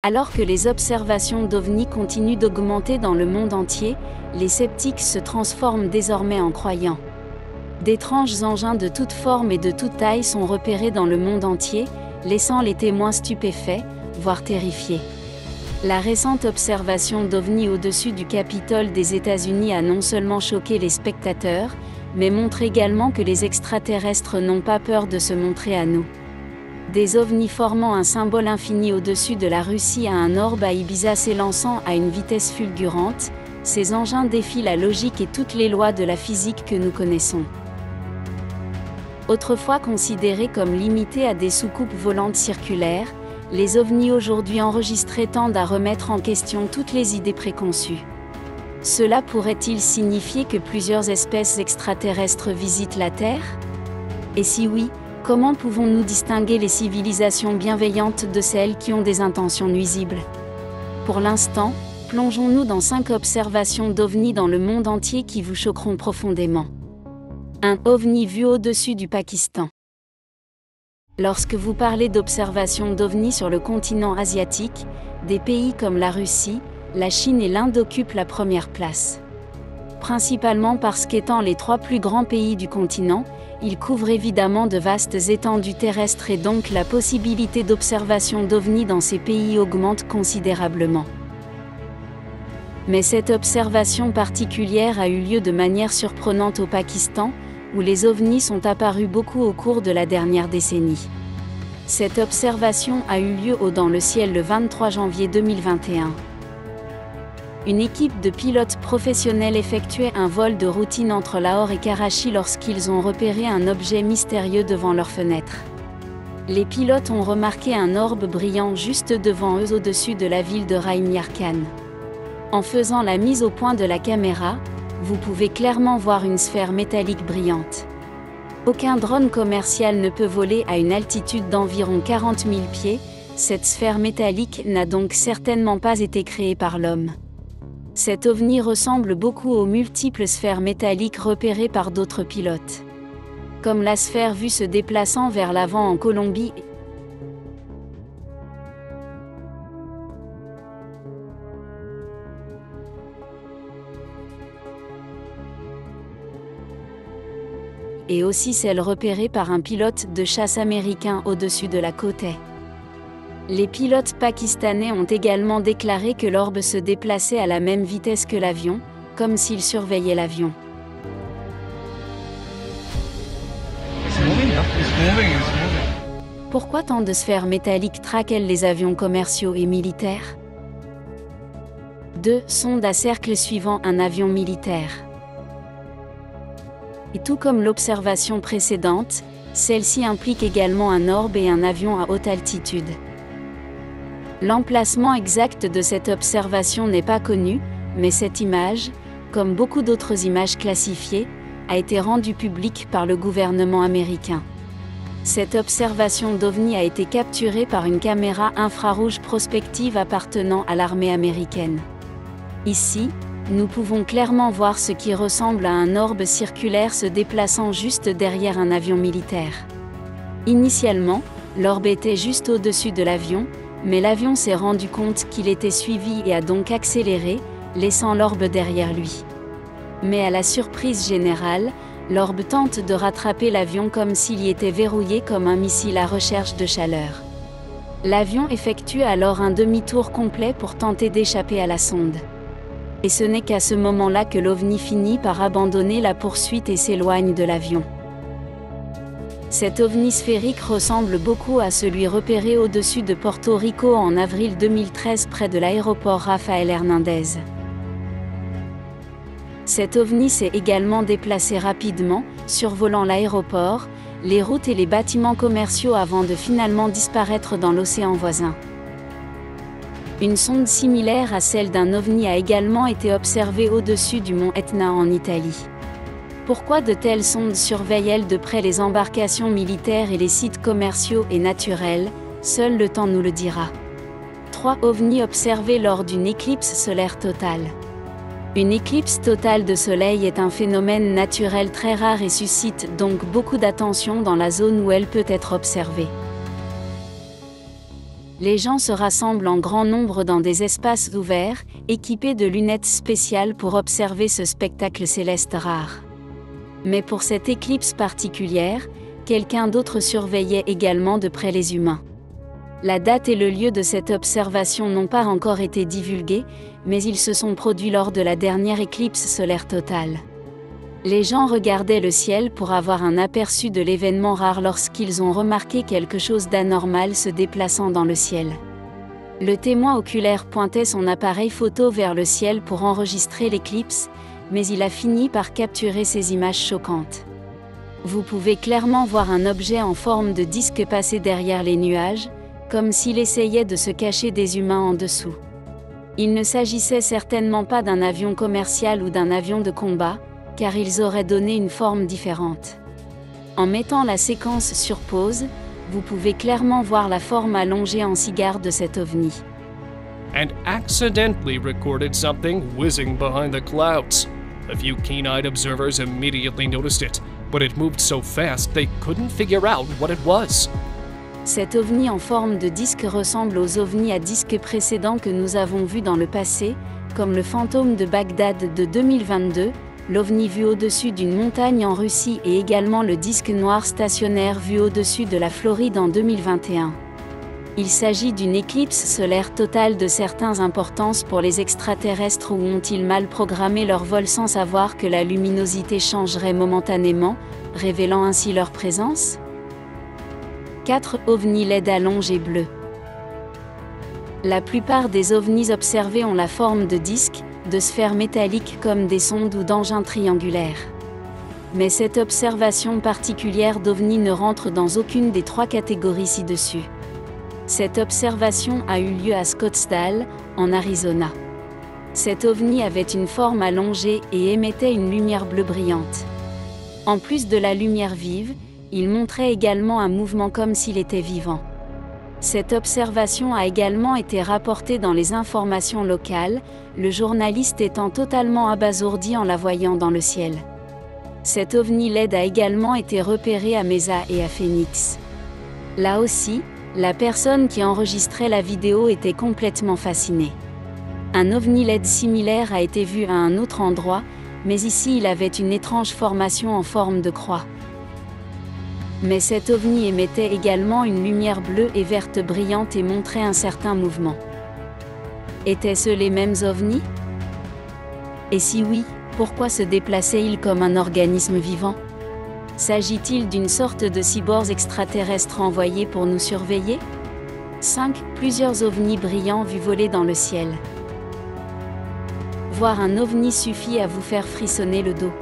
Alors que les observations d'OVNI continuent d'augmenter dans le monde entier, les sceptiques se transforment désormais en croyants. D'étranges engins de toutes formes et de toute taille sont repérés dans le monde entier, laissant les témoins stupéfaits, voire terrifiés. La récente observation d'OVNI au-dessus du Capitole des États-Unis a non seulement choqué les spectateurs, mais montre également que les extraterrestres n'ont pas peur de se montrer à nous. Des ovnis formant un symbole infini au-dessus de la Russie à un orbe à Ibiza s'élançant à une vitesse fulgurante, ces engins défient la logique et toutes les lois de la physique que nous connaissons. Autrefois considérés comme limités à des soucoupes volantes circulaires, les ovnis aujourd'hui enregistrés tendent à remettre en question toutes les idées préconçues. Cela pourrait-il signifier que plusieurs espèces extraterrestres visitent la Terre? Et si oui, comment pouvons-nous distinguer les civilisations bienveillantes de celles qui ont des intentions nuisibles? Pour l'instant, plongeons-nous dans 5 observations d'OVNI dans le monde entier qui vous choqueront profondément. 1 OVNI vu au-dessus du Pakistan. Lorsque vous parlez d'observations d'OVNI sur le continent asiatique, des pays comme la Russie, la Chine et l'Inde occupent la première place. Principalement parce qu'étant les 3 plus grands pays du continent, ils couvrent évidemment de vastes étendues terrestres et donc la possibilité d'observation d'OVNI dans ces pays augmente considérablement. Mais cette observation particulière a eu lieu de manière surprenante au Pakistan, où les ovnis sont apparus beaucoup au cours de la dernière décennie. Cette observation a eu lieu dans le ciel le 23 janvier 2021. Une équipe de pilotes professionnels effectuait un vol de routine entre Lahore et Karachi lorsqu'ils ont repéré un objet mystérieux devant leur fenêtre. Les pilotes ont remarqué un orbe brillant juste devant eux au-dessus de la ville de Raim Yar Khan. En faisant la mise au point de la caméra, vous pouvez clairement voir une sphère métallique brillante. Aucun drone commercial ne peut voler à une altitude d'environ 40 000 pieds, cette sphère métallique n'a donc certainement pas été créée par l'homme. Cet ovni ressemble beaucoup aux multiples sphères métalliques repérées par d'autres pilotes. Comme la sphère vue se déplaçant vers l'avant en Colombie, et aussi celle repérée par un pilote de chasse américain au-dessus de la côte est. Les pilotes pakistanais ont également déclaré que l'orbe se déplaçait à la même vitesse que l'avion, comme s'ils surveillaient l'avion. Pourquoi tant de sphères métalliques traquent-elles les avions commerciaux et militaires? 2 sondes à cercle suivant un avion militaire. Et tout comme l'observation précédente, celle-ci implique également un orbe et un avion à haute altitude. L'emplacement exact de cette observation n'est pas connu, mais cette image, comme beaucoup d'autres images classifiées, a été rendue publique par le gouvernement américain. Cette observation d'OVNI a été capturée par une caméra infrarouge prospective appartenant à l'armée américaine. Ici, nous pouvons clairement voir ce qui ressemble à un orbe circulaire se déplaçant juste derrière un avion militaire. Initialement, l'orbe était juste au-dessus de l'avion, mais l'avion s'est rendu compte qu'il était suivi et a donc accéléré, laissant l'orbe derrière lui. Mais à la surprise générale, l'orbe tente de rattraper l'avion comme s'il y était verrouillé comme un missile à recherche de chaleur. L'avion effectue alors un demi-tour complet pour tenter d'échapper à la sonde. Et ce n'est qu'à ce moment-là que l'OVNI finit par abandonner la poursuite et s'éloigne de l'avion. Cet ovni sphérique ressemble beaucoup à celui repéré au-dessus de Porto Rico en avril 2013 près de l'aéroport Rafael Hernandez. Cet ovni s'est également déplacé rapidement, survolant l'aéroport, les routes et les bâtiments commerciaux avant de finalement disparaître dans l'océan voisin. Une sonde similaire à celle d'un ovni a également été observée au-dessus du mont Etna en Italie. Pourquoi de telles sondes surveillent-elles de près les embarcations militaires et les sites commerciaux et naturels? Seul le temps nous le dira. 3 ovnis observés lors d'une éclipse solaire totale. Une éclipse totale de soleil est un phénomène naturel très rare et suscite donc beaucoup d'attention dans la zone où elle peut être observée. Les gens se rassemblent en grand nombre dans des espaces ouverts, équipés de lunettes spéciales pour observer ce spectacle céleste rare. Mais pour cette éclipse particulière, quelqu'un d'autre surveillait également de près les humains. La date et le lieu de cette observation n'ont pas encore été divulgués, mais ils se sont produits lors de la dernière éclipse solaire totale. Les gens regardaient le ciel pour avoir un aperçu de l'événement rare lorsqu'ils ont remarqué quelque chose d'anormal se déplaçant dans le ciel. Le témoin oculaire pointait son appareil photo vers le ciel pour enregistrer l'éclipse, mais il a fini par capturer ces images choquantes. Vous pouvez clairement voir un objet en forme de disque passer derrière les nuages, comme s'il essayait de se cacher des humains en dessous. Il ne s'agissait certainement pas d'un avion commercial ou d'un avion de combat, car ils auraient donné une forme différente. En mettant la séquence sur pause, vous pouvez clairement voir la forme allongée en cigare de cet ovni. And accidentally recorded something whizzing behind the clouds. A few keen-eyed observers immediately noticed it, but it moved so fast they couldn't figure out what it was. Cet ovni en forme de disque ressemble aux ovnis à disque précédents que nous avons vus dans le passé, comme le fantôme de Bagdad de 2022, l'ovni vu au-dessus d'une montagne en Russie et également le disque noir stationnaire vu au-dessus de la Floride en 2021. Il s'agit d'une éclipse solaire totale de certaines importances pour les extraterrestres, ou ont-ils mal programmé leur vol sans savoir que la luminosité changerait momentanément, révélant ainsi leur présence ? 4 ovnis LED allongés bleus. La plupart des ovnis observés ont la forme de disques, de sphères métalliques comme des sondes ou d'engins triangulaires. Mais cette observation particulière d'ovnis ne rentre dans aucune des 3 catégories ci-dessus. Cette observation a eu lieu à Scottsdale, en Arizona. Cet ovni avait une forme allongée et émettait une lumière bleue brillante. En plus de la lumière vive, il montrait également un mouvement comme s'il était vivant. Cette observation a également été rapportée dans les informations locales, le journaliste étant totalement abasourdi en la voyant dans le ciel. Cet ovni LED a également été repéré à Mesa et à Phoenix. Là aussi, la personne qui enregistrait la vidéo était complètement fascinée. Un ovni LED similaire a été vu à un autre endroit, mais ici il avait une étrange formation en forme de croix. Mais cet ovni émettait également une lumière bleue et verte brillante et montrait un certain mouvement. Étaient-ce les mêmes ovnis ? Et si oui, pourquoi se déplaçait-il comme un organisme vivant ? S'agit-il d'une sorte de cyborgs extraterrestres envoyés pour nous surveiller ? 5. Plusieurs ovnis brillants vus voler dans le ciel. Voir un ovni suffit à vous faire frissonner le dos.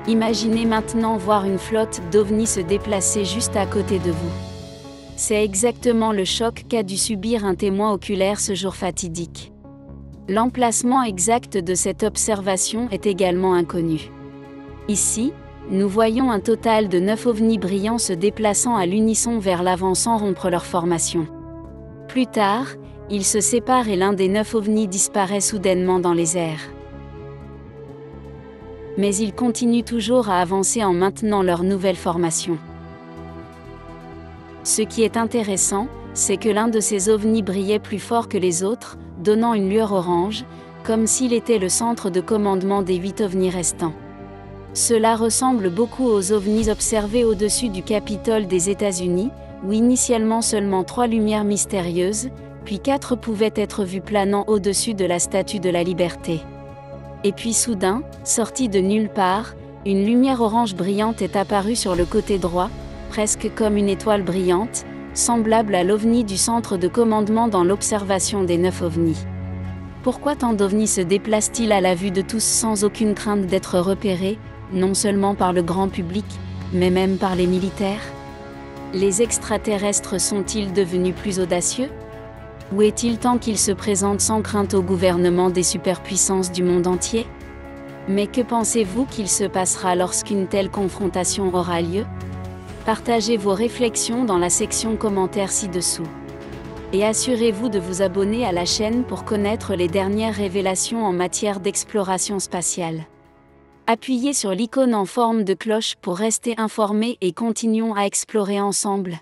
Imaginez maintenant voir une flotte d'ovnis se déplacer juste à côté de vous. C'est exactement le choc qu'a dû subir un témoin oculaire ce jour fatidique. L'emplacement exact de cette observation est également inconnu. Ici, nous voyons un total de 9 ovnis brillants se déplaçant à l'unisson vers l'avant sans rompre leur formation. Plus tard, ils se séparent et l'un des 9 ovnis disparaît soudainement dans les airs. Mais ils continuent toujours à avancer en maintenant leur nouvelle formation. Ce qui est intéressant, c'est que l'un de ces ovnis brillait plus fort que les autres, donnant une lueur orange, comme s'il était le centre de commandement des 8 ovnis restants. Cela ressemble beaucoup aux ovnis observés au-dessus du Capitole des États-Unis, où initialement seulement 3 lumières mystérieuses, puis 4 pouvaient être vues planant au-dessus de la Statue de la Liberté. Et puis soudain, sortie de nulle part, une lumière orange brillante est apparue sur le côté droit, presque comme une étoile brillante, semblable à l'ovni du centre de commandement dans l'observation des 9 ovnis. Pourquoi tant d'ovnis se déplacent-ils à la vue de tous sans aucune crainte d'être repérés, non seulement par le grand public, mais même par les militaires ? Les extraterrestres sont-ils devenus plus audacieux ? Ou est-il temps qu'ils se présentent sans crainte au gouvernement des superpuissances du monde entier ? Mais que pensez-vous qu'il se passera lorsqu'une telle confrontation aura lieu ? Partagez vos réflexions dans la section commentaires ci-dessous. Et assurez-vous de vous abonner à la chaîne pour connaître les dernières révélations en matière d'exploration spatiale. Appuyez sur l'icône en forme de cloche pour rester informé et continuons à explorer ensemble.